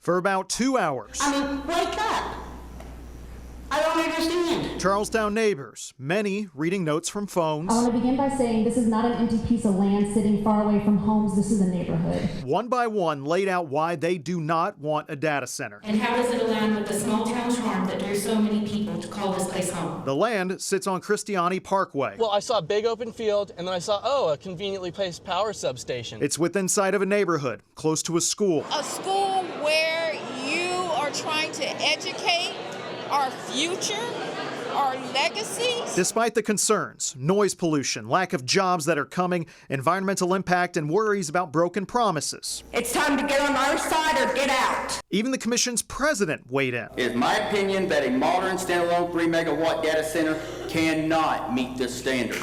for about 2 hours. Wake up. I don't understand. Charlestown neighbors, many reading notes from phones. I want to begin by saying this is not an empty piece of land sitting far away from homes. This is a neighborhood. One by one laid out why they do not want a data center. And how does it align with the small town charm that drew so many people to call this place home? The land sits on Christiani Parkway. Well, I saw a big open field, and then I saw, a conveniently placed power substation. It's within sight of a neighborhood, close to a school. A school where you are trying to educate our future, our legacies. Despite the concerns, noise pollution, lack of jobs that are coming, environmental impact, and worries about broken promises. It's time to get on our side or get out. Even the commission's president weighed in. It is my opinion that a modern standalone 3 megawatt data center cannot meet this standard.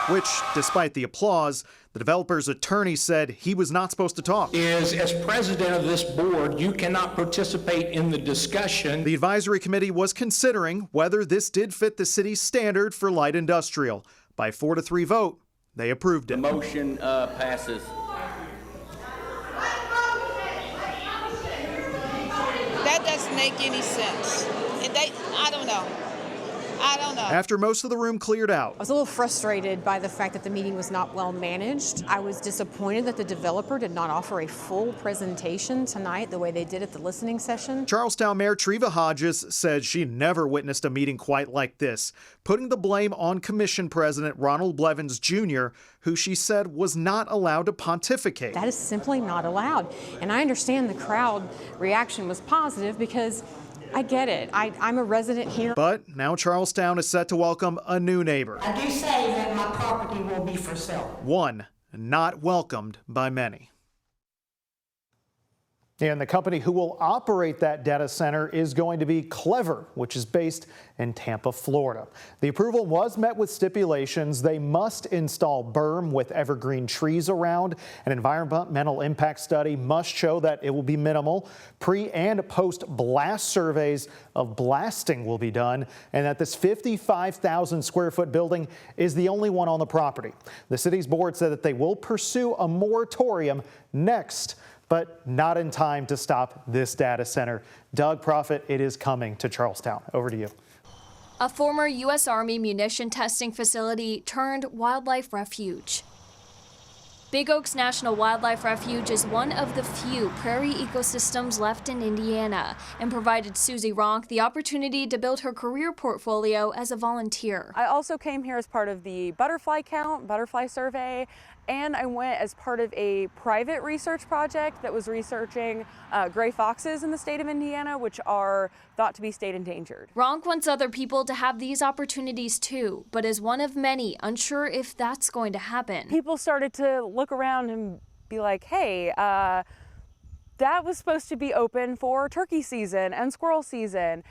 Which, despite the applause, the developer's attorney said he was not supposed to talk. As president of this board, you cannot participate in the discussion. The advisory committee was considering whether this did fit the city's standard for light industrial. By 4-3 vote, they approved it. The motion passes. That doesn't make any sense. I don't know. After most of the room cleared out, I was a little frustrated by the fact that the meeting was not well managed. I was disappointed that the developer did not offer a full presentation tonight the way they did at the listening session. Charlestown Mayor Treva Hodges said she never witnessed a meeting quite like this, putting the blame on Commission President Ronald Blevins Jr., who she said was not allowed to pontificate. That is simply not allowed. And I understand the crowd reaction was positive because I get it. I'm a resident here. But now Charlestown is set to welcome a new neighbor. I do say that my property will be for sale. One not welcomed by many. And the company who will operate that data center is going to be Clever, which is based in Tampa, Florida. The approval was met with stipulations. They must install berm with evergreen trees around. An environmental impact study must show that it will be minimal. Pre and post blast surveys of blasting will be done, and that this 55,000 square foot building is the only one on the property. The city's board said that they will pursue a moratorium next, but not in time to stop this data center. Doug Profit, it is coming to Charlestown. Over to you. A former U.S. Army munition testing facility turned wildlife refuge. Big Oaks National Wildlife Refuge is one of the few prairie ecosystems left in Indiana and provided Susie Ronk the opportunity to build her career portfolio as a volunteer. I also came here as part of the butterfly count, butterfly survey, and I went as part of a private research project that was researching gray foxes in the state of Indiana, which are thought to be state endangered. Ronk wants other people to have these opportunities too, but is one of many unsure if that's going to happen. People started to look around and be like, hey, that was supposed to be open for turkey season and squirrel season.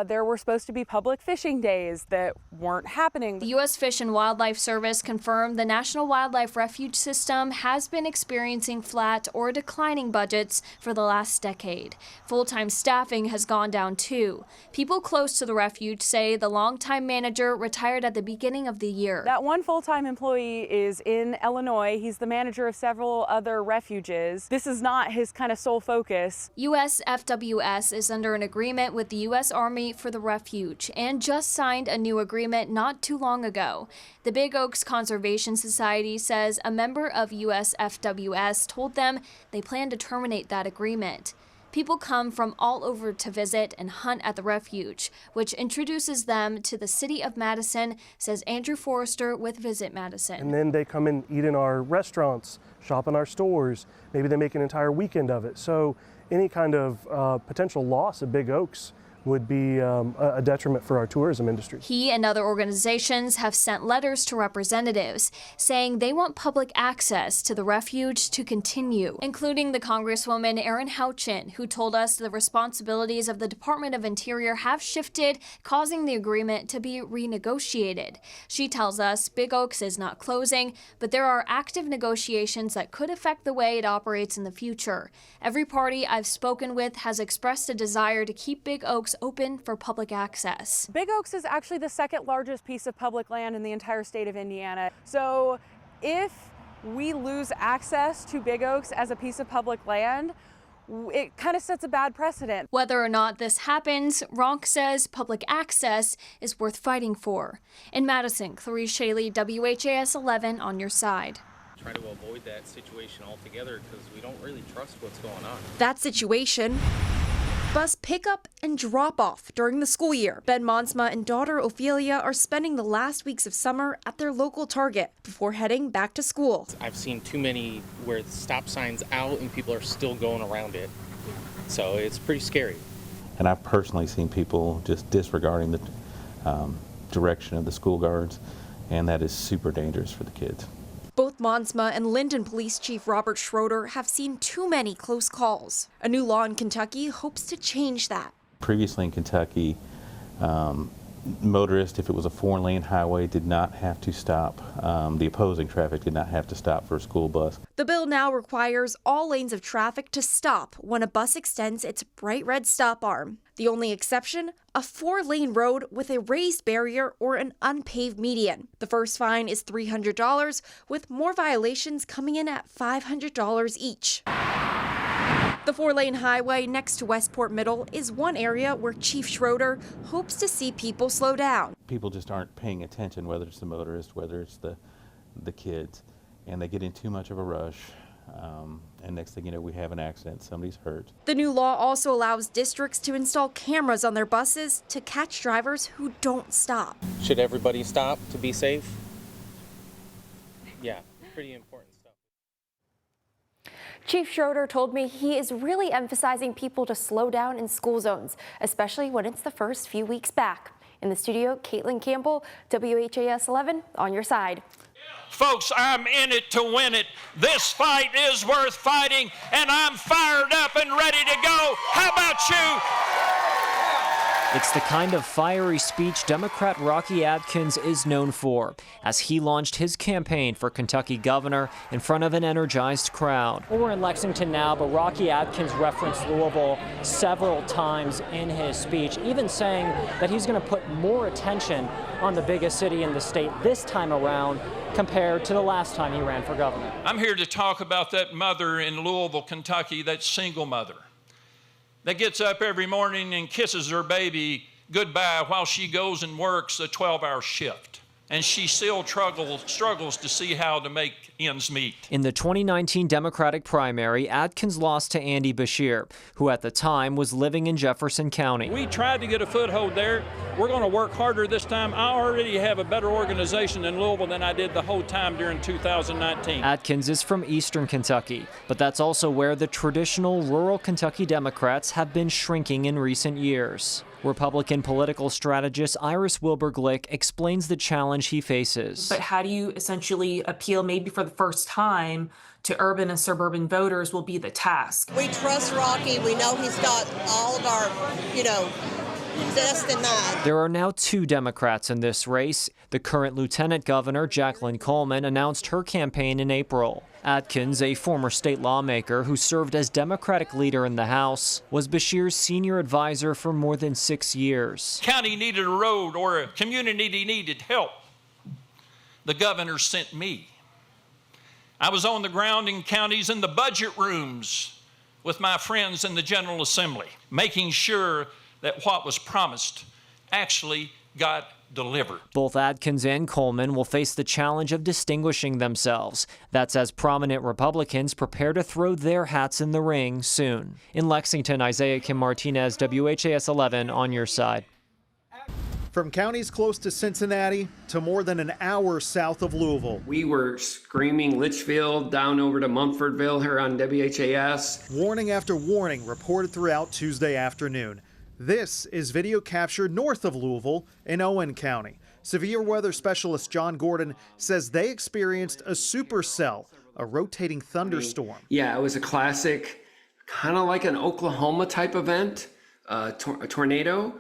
There were supposed to be public fishing days that weren't happening. The U.S. Fish and Wildlife Service confirmed the National Wildlife Refuge System has been experiencing flat or declining budgets for the last decade. Full-time staffing has gone down too. People close to the refuge say the longtime manager retired at the beginning of the year. That one full-time employee is in Illinois. He's the manager of several other refuges. This is not his kind of sole focus. USFWS is under an agreement with the U.S. Army for the refuge and just signed a new agreement not too long ago. The Big Oaks Conservation Society says a member of USFWS told them they plan to terminate that agreement. People come from all over to visit and hunt at the refuge, which introduces them to the city of Madison, says Andrew Forrester with Visit Madison. And then they come and eat in our restaurants, shop in our stores. Maybe they make an entire weekend of it. So any kind of potential loss of Big Oaks would be a detriment for our tourism industry. He and other organizations have sent letters to representatives saying they want public access to the refuge to continue, including the Congresswoman Erin Houchin, who told us the responsibilities of the Department of Interior have shifted, causing the agreement to be renegotiated. She tells us Big Oaks is not closing, but there are active negotiations that could affect the way it operates in the future. Every party I've spoken with has expressed a desire to keep Big Oaks open for public access. Big Oaks is actually the second largest piece of public land in the entire state of Indiana. So if we lose access to Big Oaks as a piece of public land, it kind of sets a bad precedent. Whether or not this happens, Ronk says public access is worth fighting for. In Madison, Clarice Shaley, WHAS 11 on your side. Try to avoid that situation altogether because we don't really trust what's going on. That situation, bus pickup and drop off during the school year. Ben Monsma and daughter Ophelia are spending the last weeks of summer at their local Target before heading back to school. I've seen too many where the stop sign's out and people are still going around it. So it's pretty scary. And I've personally seen people just disregarding the direction of the school guards, and that is super dangerous for the kids. Both Monsma and Linden Police Chief Robert Schroeder have seen too many close calls. A new law in Kentucky hopes to change that. Previously in Kentucky, motorists, if it was a 4-lane highway, did not have to stop. The opposing traffic did not have to stop for a school bus. The bill now requires all lanes of traffic to stop when a bus extends its bright red stop arm. The only exception, a 4-lane road with a raised barrier or an unpaved median. The first fine is $300, with more violations coming in at $500 each. The 4-lane highway next to Westport Middle is one area where Chief Schroeder hopes to see people slow down. People just aren't paying attention, whether it's the motorist, whether it's the kids, and they get in too much of a rush. And next thing you know, we have an accident, somebody's hurt. The new law also allows districts to install cameras on their buses to catch drivers who don't stop. Should everybody stop to be safe? Yeah, pretty important stuff. Chief Schroeder told me he is really emphasizing people to slow down in school zones, especially when it's the first few weeks back. In the studio, Caitlin Campbell, WHAS 11, on your side. Folks, I'm in it to win it. This fight is worth fighting, and I'm fired up and ready to go. How about you? It's the kind of fiery speech Democrat Rocky Adkins is known for, as he launched his campaign for Kentucky governor in front of an energized crowd. We're in Lexington now, but Rocky Adkins referenced Louisville several times in his speech, even saying that he's going to put more attention on the biggest city in the state this time around compared to the last time he ran for governor. I'm here to talk about that mother in Louisville, Kentucky, that single mother that gets up every morning and kisses her baby goodbye while she goes and works a 12-hour shift. And she still struggles to see how to make ends meet. In the 2019 Democratic primary, Adkins lost to Andy Beshear, who at the time was living in Jefferson County. We tried to get a foothold there. We're going to work harder this time. I already have a better organization in Louisville than I did the whole time during 2019. Adkins is from eastern Kentucky, but that's also where the traditional rural Kentucky Democrats have been shrinking in recent years. Republican political strategist Iris Wilbur-Glick explains the challenge he faces. But how do you essentially appeal maybe for the first time to urban and suburban voters will be the task. We trust Rocky. We know he's got all of our, zest in that. There are now 2 Democrats in this race. The current Lieutenant Governor, Jacqueline Coleman, announced her campaign in April. Adkins, a former state lawmaker who served as Democratic leader in the House, was Beshear's senior advisor for more than 6 years. County needed a road or a community needed help. The governor sent me. I was on the ground in counties in the budget rooms with my friends in the General Assembly, making sure that what was promised actually got delivered. Both Adkins and Coleman will face the challenge of distinguishing themselves. That's as prominent Republicans prepare to throw their hats in the ring soon. In Lexington, Isaiah Kim Martinez, WHAS 11 on your side. From counties close to Cincinnati to more than an hour south of Louisville. We were screaming Litchfield down over to Mumfordville here on WHAS. Warning after warning reported throughout Tuesday afternoon. This is video captured north of Louisville in Owen County. Severe weather specialist John Gordon says they experienced a supercell, a rotating thunderstorm. Yeah, it was a classic, kind of like an Oklahoma type event, a tornado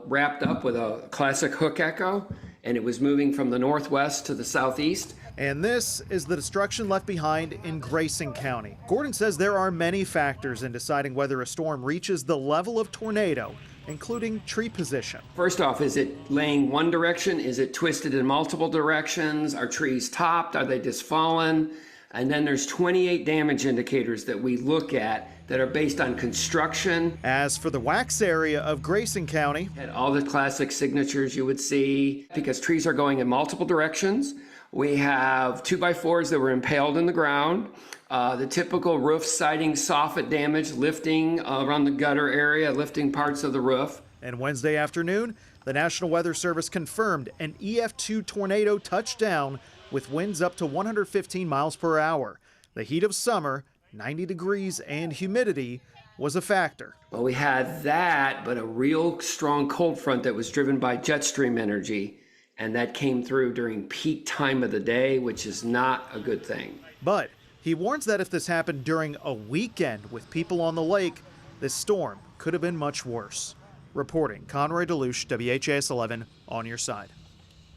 wrapped up with a classic hook echo, and it was moving from the northwest to the southeast. And this is the destruction left behind in Grayson County. Gordon says there are many factors in deciding whether a storm reaches the level of tornado, including tree position. First off, is it laying one direction? Is it twisted in multiple directions? Are trees topped? Are they just fallen? And then there's 28 damage indicators that we look at that are based on construction. As for the WHAS area of Grayson County, and all the classic signatures you would see, because trees are going in multiple directions. We have 2x4s that were impaled in the ground. The typical roof siding soffit damage, lifting around the gutter area, lifting parts of the roof. And Wednesday afternoon, the National Weather Service confirmed an EF2 tornado touched down with winds up to 115 miles per hour. The heat of summer, 90 degrees, and humidity was a factor. Well, we had that, but a real strong cold front that was driven by jet stream energy, and that came through during peak time of the day, which is not a good thing. But he warns that if this happened during a weekend with people on the lake, this storm could have been much worse. Reporting, Conroy DeLuche, WHAS 11, on your side.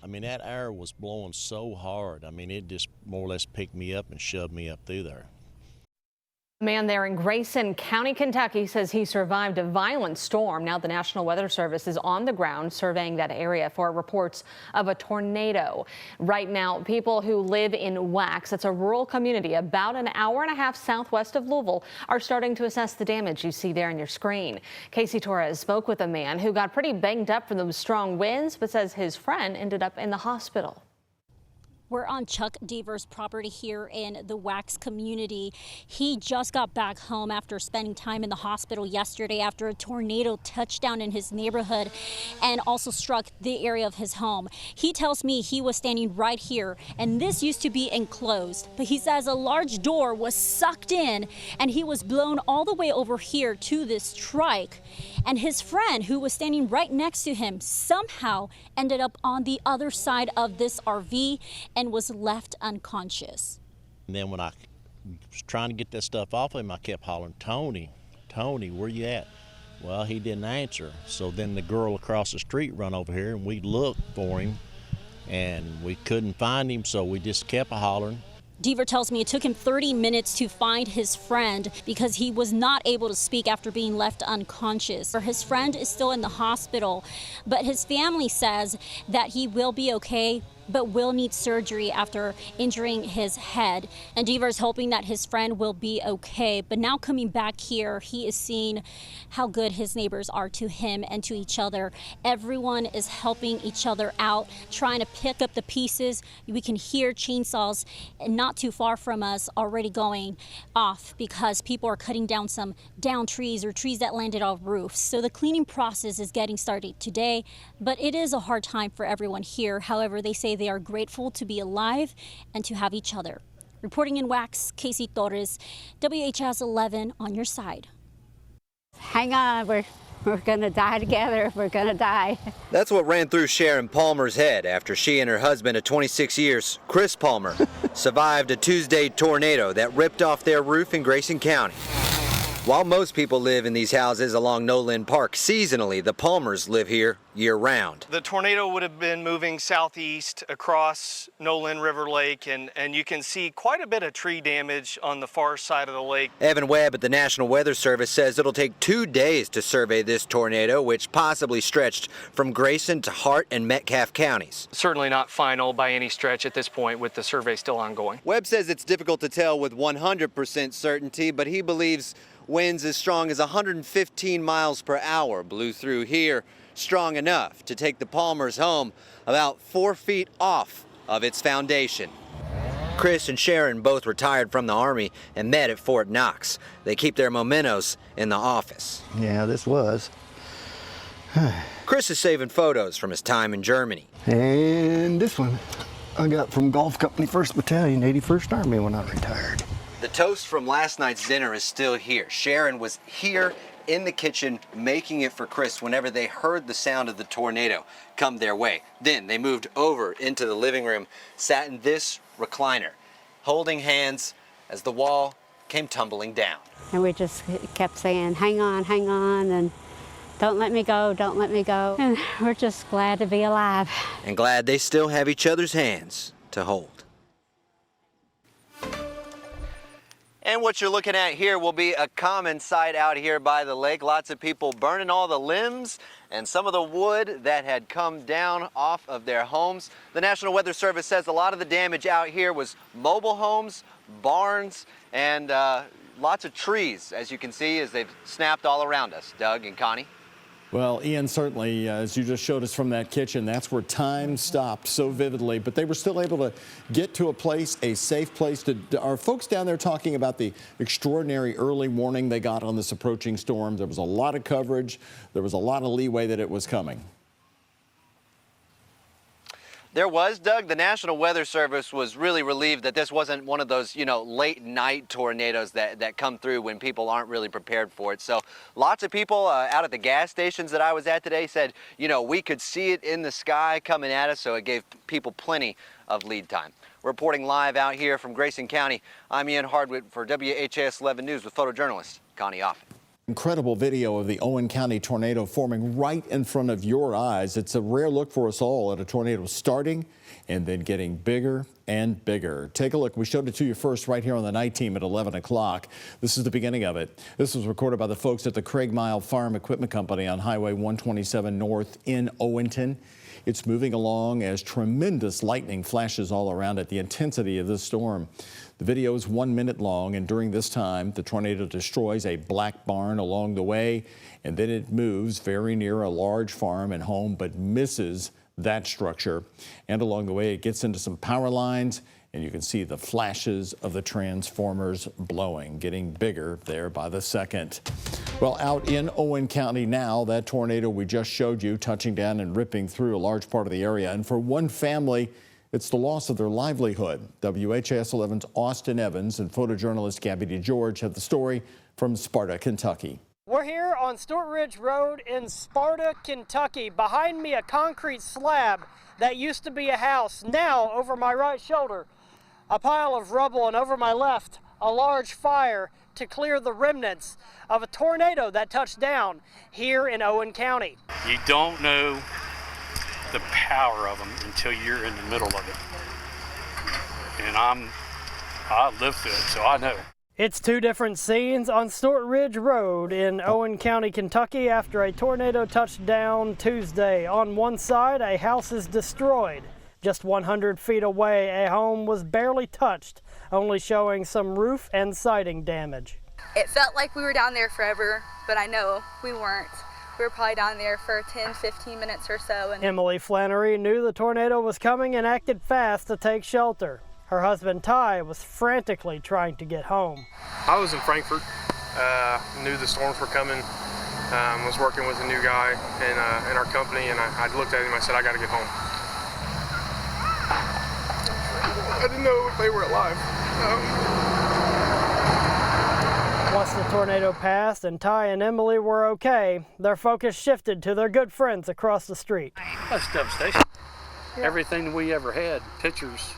I mean, that air was blowing so hard. I mean, it just more or less picked me up and shoved me up through there. A man there in Grayson County, Kentucky, says he survived a violent storm. Now the National Weather Service is on the ground surveying that area for reports of a tornado. Right now, people who live in WHAS, it's a rural community about an hour-and-a-half southwest of Louisville, are starting to assess the damage you see there on your screen. Casey Torres spoke with a man who got pretty banged up from those strong winds, but says his friend ended up in the hospital. We're on Chuck Deaver's property here in the WHAS community. He just got back home after spending time in the hospital yesterday after a tornado touched down in his neighborhood and also struck the area of his home. He tells me he was standing right here, and this used to be enclosed, but he says a large door was sucked in and he was blown all the way over here to this trike. And his friend, who was standing right next to him, somehow ended up on the other side of this RV and was left unconscious. And then when I was trying to get that stuff off of him, I kept hollering, Tony, Tony, where you at? Well, he didn't answer. So then the girl across the street run over here and we looked for him and we couldn't find him, so we just kept hollering. Deaver tells me it took him 30 minutes to find his friend because he was not able to speak after being left unconscious. His friend is still in the hospital, but his family says that he will be okay, but will need surgery after injuring his head. And Deaver is hoping that his friend will be okay. But now coming back here, he is seeing how good his neighbors are to him and to each other. Everyone is helping each other out, trying to pick up the pieces. We can hear chainsaws not too far from us already going off because people are cutting down some downed trees or trees that landed off roofs. So the cleaning process is getting started today, but it is a hard time for everyone here. However, they say they are grateful to be alive and to have each other. Reporting in WHAS, Casey Torres, WHAS 11 on your side. Hang on, we're gonna die together. We're gonna die. That's what ran through Sharon Palmer's head after she and her husband of 26 years, Chris Palmer, survived a Tuesday tornado that ripped off their roof in Grayson County. While most people live in these houses along Nolan Park seasonally, the Palmers live here year-round. The tornado would have been moving southeast across Nolan River Lake, and you can see quite a bit of tree damage on the far side of the lake. Evan Webb at the National Weather Service says it'll take 2 days to survey this tornado, which possibly stretched from Grayson to Hart and Metcalfe counties. Certainly not final by any stretch at this point, with the survey still ongoing. Webb says it's difficult to tell with 100% certainty, but he believes winds as strong as 115 miles per hour blew through here, strong enough to take the Palmers home about 4 feet off of its foundation. Chris and Sharon both retired from the Army and met at Fort Knox. They keep their mementos in the office. Yeah, this was. Chris is saving photos from his time in Germany. And this one I got from Golf Company 1st Battalion, 81st Army when I retired. The toast from last night's dinner is still here. Sharon was here in the kitchen making it for Chris whenever they heard the sound of the tornado come their way. Then they moved over into the living room, sat in this recliner, holding hands as the wall came tumbling down. And we just kept saying, hang on, and don't let me go, don't let me go. And we're just glad to be alive. And glad they still have each other's hands to hold. And what you're looking at here will be a common sight out here by the lake. Lots of people burning all the limbs and some of the wood that had come down off of their homes. The National Weather Service says a lot of the damage out here was mobile homes, barns, and lots of trees, as you can see, as they've snapped all around us. Doug and Connie. Well, Ian, certainly, as you just showed us from that kitchen, that's where time stopped so vividly. But they were still able to get to a place, a safe place. Are folks down there talking about the extraordinary early warning they got on this approaching storm? There was a lot of coverage. There was a lot of leeway that it was coming. There was, Doug. The National Weather Service was really relieved that this wasn't one of those, late night tornadoes that come through when people aren't really prepared for it. So lots of people out at the gas stations that I was at today said, we could see it in the sky coming at us, so it gave people plenty of lead time. Reporting live out here from Grayson County, I'm Ian Hardwick for WHAS 11 News with photojournalist Connie Offen. Incredible video of the Owen County tornado forming right in front of your eyes. It's a rare look for us all at a tornado starting and then getting bigger and bigger. Take a look. We showed it to you first right here on the night team at 11 o'clock. This is the beginning of it. This was recorded by the folks at the Craig Mile Farm Equipment Company on Highway 127 North in Owenton. It's moving along as tremendous lightning flashes all around it. The intensity of this storm. The video is 1 minute long, and during this time, the tornado destroys a black barn along the way, and then it moves very near a large farm and home, but misses that structure. And along the way, it gets into some power lines, and you can see the flashes of the transformers blowing, getting bigger there by the second. Well, out in Owen County now, that tornado we just showed you touching down and ripping through a large part of the area. And for one family, it's the loss of their livelihood. WHAS 11's Austin Evans and photojournalist Gabby DeGeorge have the story from Sparta, Kentucky. We're here on Stewart Ridge Road in Sparta, Kentucky. Behind me, a concrete slab that used to be a house. Now, over my right shoulder, a pile of rubble, and over my left, a large fire to clear the remnants of a tornado that touched down here in Owen County. You don't know the power of them until you're in the middle of it. And I live through it, so I know. It's two different scenes on Stewart Ridge Road in Owen County, Kentucky after a tornado touched down Tuesday. On one side, a house is destroyed. Just 100 feet away, a home was barely touched, only showing some roof and siding damage. It felt like we were down there forever, but I know we weren't. We were probably down there for 10, 15 minutes or so. And Emily Flannery knew the tornado was coming and acted fast to take shelter. Her husband Ty was frantically trying to get home. I was in Frankfurt, knew the storms were coming, was working with a new guy in our company, and I looked at him and I said, I got to get home. I didn't know if they were alive. Once the tornado passed and Ty and Emily were okay, their focus shifted to their good friends across the street. That's devastation. Yeah. Everything we ever had, pictures.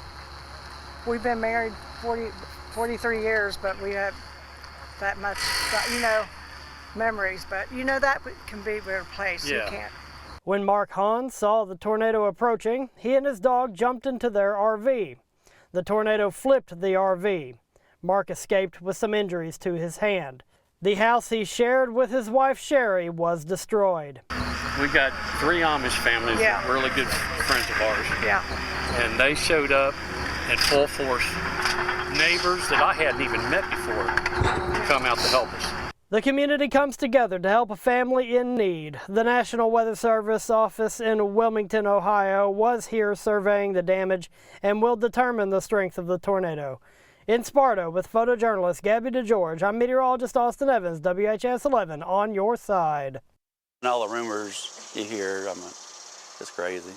We've been married 43 years, but we have that much, memories. But that can be replaced. Yeah. You can't. When Mark Hahn saw the tornado approaching, he and his dog jumped into their RV. The tornado flipped the RV. Mark escaped with some injuries to his hand. The house he shared with his wife Sherry was destroyed. We got 3 Amish families, that were really good friends of ours. Yeah. And they showed up in full force. Neighbors that I hadn't even met before come out to help us. The community comes together to help a family in need. The National Weather Service office in Wilmington, Ohio was here surveying the damage and will determine the strength of the tornado. In Sparta with photojournalist Gabby DeGeorge, I'm meteorologist Austin Evans, WHAS 11 on your side. And all the rumors you hear, it's crazy.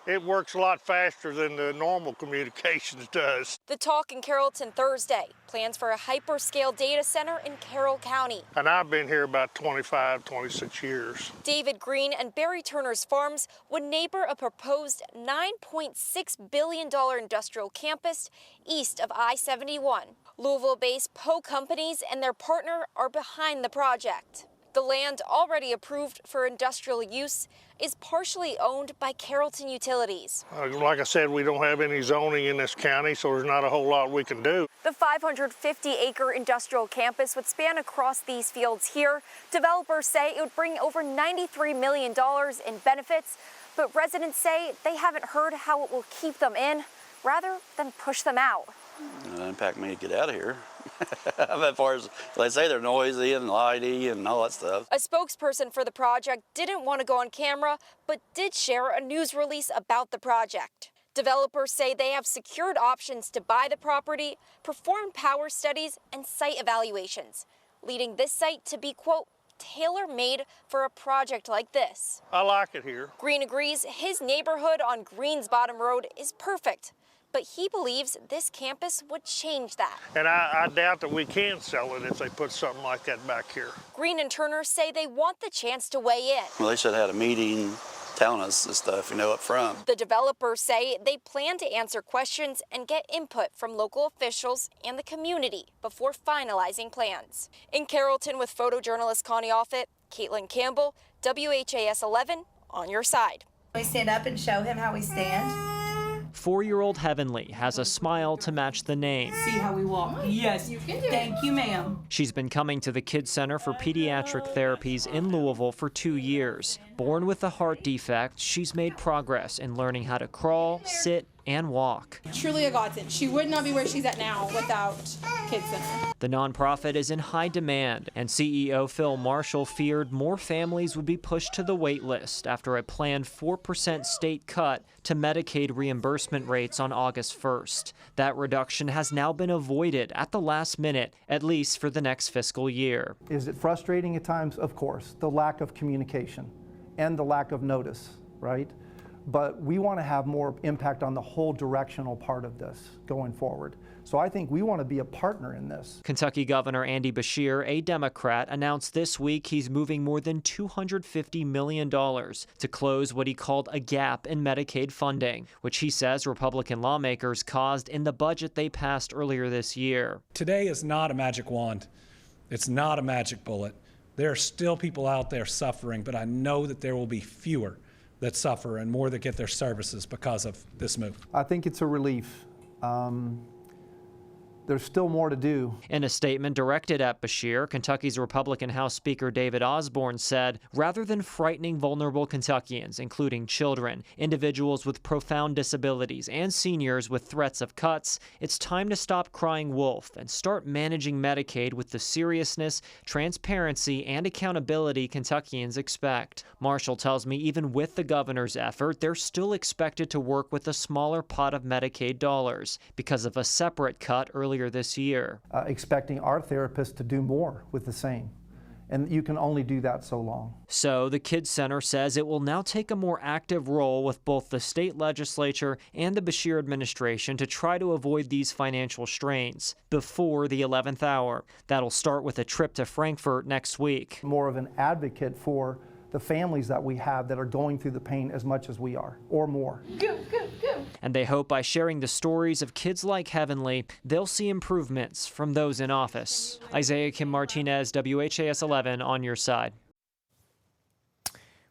It works a lot faster than the normal communications does. The talk in Carrollton Thursday. Plans for a hyperscale data center in Carroll County. And I've been here about 25, 26 years. David Green and Barry Turner's farms would neighbor a proposed $9.6 billion industrial campus east of I-71. Louisville-based Poe Companies and their partner are behind the project. The land, already approved for industrial use, is partially owned by Carrollton Utilities. Like I said, we don't have any zoning in this county, so there's not a whole lot we can do. The 550-acre industrial campus would span across these fields here. Developers say it would bring over $93 million in benefits, but residents say they haven't heard how it will keep them in, rather than push them out. It impacted me to get out of here. As far as they say, they're noisy and lighty and all that stuff. A spokesperson for the project didn't want to go on camera, but did share a news release about the project. Developers say they have secured options to buy the property, perform power studies, and site evaluations, leading this site to be, quote, tailor-made for a project like this. I like it here. Green agrees his neighborhood on Greens Bottom Road is perfect, but he believes this campus would change that. And I doubt that we can sell it if they put something like that back here. Green and Turner say they want the chance to weigh in. Well, they should have had a meeting telling us this stuff, up front. The developers say they plan to answer questions and get input from local officials and the community before finalizing plans. In Carrollton with photojournalist Connie Offit, Caitlin Campbell, WHAS 11 on your side. We stand up and show him how we stand. 4-year-old Heavenly has a smile to match the name. See how we walk? Yes. Thank you, ma'am. She's been coming to the Kids Center for Pediatric Therapies in Louisville for 2 years. Born with a heart defect, she's made progress in learning how to crawl, sit, and walk. Truly a godsend. She would not be where she's at now without Kids Center. The nonprofit is in high demand, and CEO Phil Marshall feared more families would be pushed to the wait list after a planned 4% state cut to Medicaid reimbursement rates on August 1st. That reduction has now been avoided at the last minute, at least for the next fiscal year. Is it frustrating at times? Of course. The lack of communication and the lack of notice, right? But we want to have more impact on the whole directional part of this going forward. So I think we want to be a partner in this. Kentucky Governor Andy Beshear, a Democrat, announced this week he's moving more than $250 million to close what he called a gap in Medicaid funding, which he says Republican lawmakers caused in the budget they passed earlier this year. Today is not a magic wand. It's not a magic bullet. There are still people out there suffering, but I know that there will be fewer that suffer and more that get their services because of this move. I think it's a relief. There's still more to do. In a statement directed at Beshear, Kentucky's Republican House Speaker David Osborne said, rather than frightening vulnerable Kentuckians, including children, individuals with profound disabilities, and seniors with threats of cuts, it's time to stop crying wolf and start managing Medicaid with the seriousness, transparency, and accountability Kentuckians expect. Marshall tells me even with the governor's effort, they're still expected to work with a smaller pot of Medicaid dollars because of a separate cut earlier this year. Expecting our therapists to do more with the same. And you can only do that so long. So the Kids Center says it will now take a more active role with both the state legislature and the Beshear administration to try to avoid these financial strains before the 11th hour. That'll start with a trip to Frankfurt next week. More of an advocate for the families that we have that are going through the pain as much as we are, or more. Go, go, go. And they hope by sharing the stories of kids like Heavenly, they'll see improvements from those in office. Isaiah Kim Martinez, WHAS 11 on your side.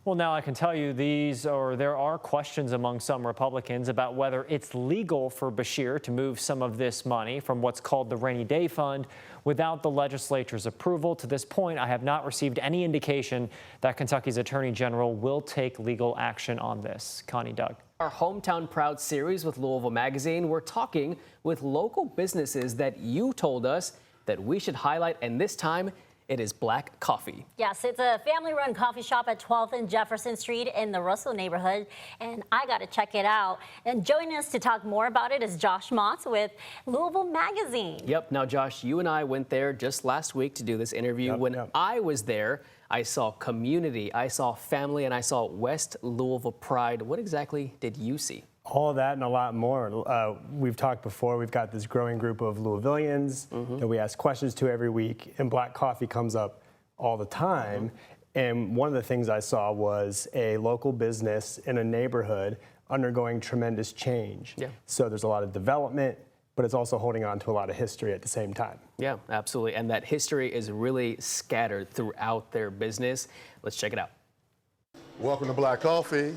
Well, now I can tell you there are questions among some Republicans about whether it's legal for Beshear to move some of this money from what's called the Rainy Day Fund without the legislature's approval. To this point, I have not received any indication that Kentucky's Attorney General will take legal action on this. Connie, Doug. Our Hometown Proud series with Louisville Magazine, we're talking with local businesses that you told us that we should highlight, and this time it is Black Coffee. Yes, it's a family-run coffee shop at 12th and Jefferson Street in the Russell neighborhood, and I got to check it out. And joining us to talk more about it is Josh Motz with Louisville Magazine. Yep. Now, Josh, you and I went there just last week to do this interview. When I was there, I saw community, I saw family, and I saw West Louisville pride. What exactly did you see? All of that and a lot more. We've talked before, we've got this growing group of Louisvillians that we ask questions to every week, and Black Coffee comes up all the time. And one of the things I saw was a local business in a neighborhood undergoing tremendous change. So there's a lot of development, but it's also holding on to a lot of history at the same time. Yeah, absolutely. And that history is really scattered throughout their business. Let's check it out. Welcome to Black Coffee.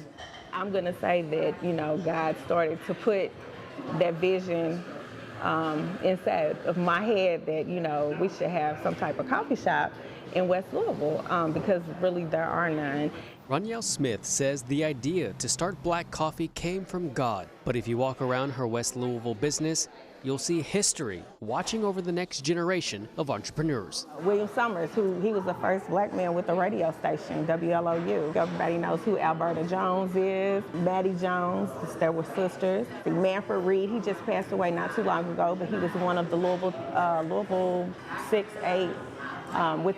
I'm going to say that, you know, God started to put that vision inside of my head that, you know, we should have some type of coffee shop in West Louisville because really there are none. Ronielle Smith says the idea to start Black Coffee came from God. But if you walk around her West Louisville business, you'll see history watching over the next generation of entrepreneurs. William Summers, he was the first black man with a radio station, WLOU. Everybody knows who Alberta Jones is, Maddie Jones, there were sisters. Manfred Reed, he just passed away not too long ago, but he was one of the Louisville 6-8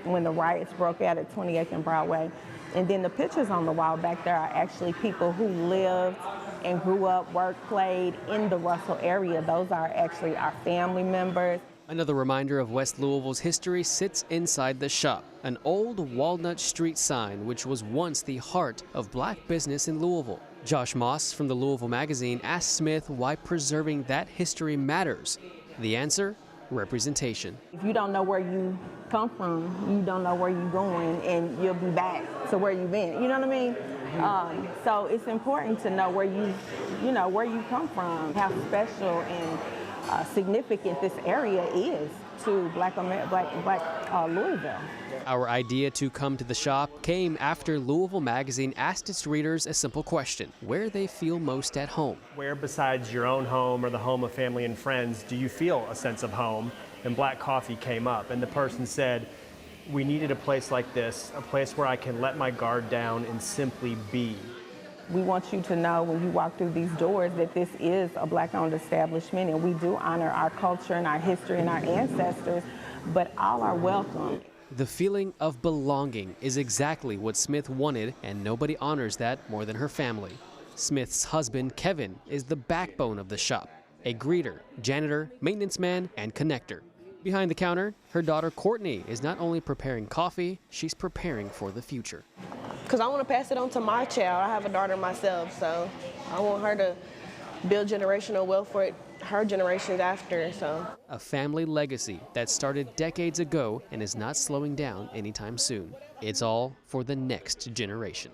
when the riots broke out at 28th and Broadway. And then the pictures on the wall back there are actually people who lived and grew up, worked, played in the Russell area. Those are actually our family members. Another reminder of West Louisville's history sits inside the shop, an old Walnut Street sign which was once the heart of black business in Louisville. Josh Moss from the Louisville Magazine asked Smith why preserving that history matters. The answer? Representation. If you don't know where you come from, you don't know where you're going, and you'll be back to where you've been. You know what I mean? So it's important to know where where you come from, how special and significant this area is to Black Louisville. Our idea to come to the shop came after Louisville Magazine asked its readers a simple question: where they feel most at home. Where besides your own home or the home of family and friends do you feel a sense of home? And Black Coffee came up, and the person said, we needed a place like this, a place where I can let my guard down and simply be. We want you to know when you walk through these doors that this is a black-owned establishment, and we do honor our culture and our history and our ancestors, but all are welcome. The feeling of belonging is exactly what Smith wanted, and nobody honors that more than her family. Smith's husband, Kevin, is the backbone of the shop, a greeter, janitor, maintenance man, and connector. Behind the counter, her daughter Courtney is not only preparing coffee, she's preparing for the future. Because I want to pass it on to my child. I have a daughter myself, so I want her to build generational wealth for her generations after. So a family legacy that started decades ago and is not slowing down anytime soon. It's all for the next generation.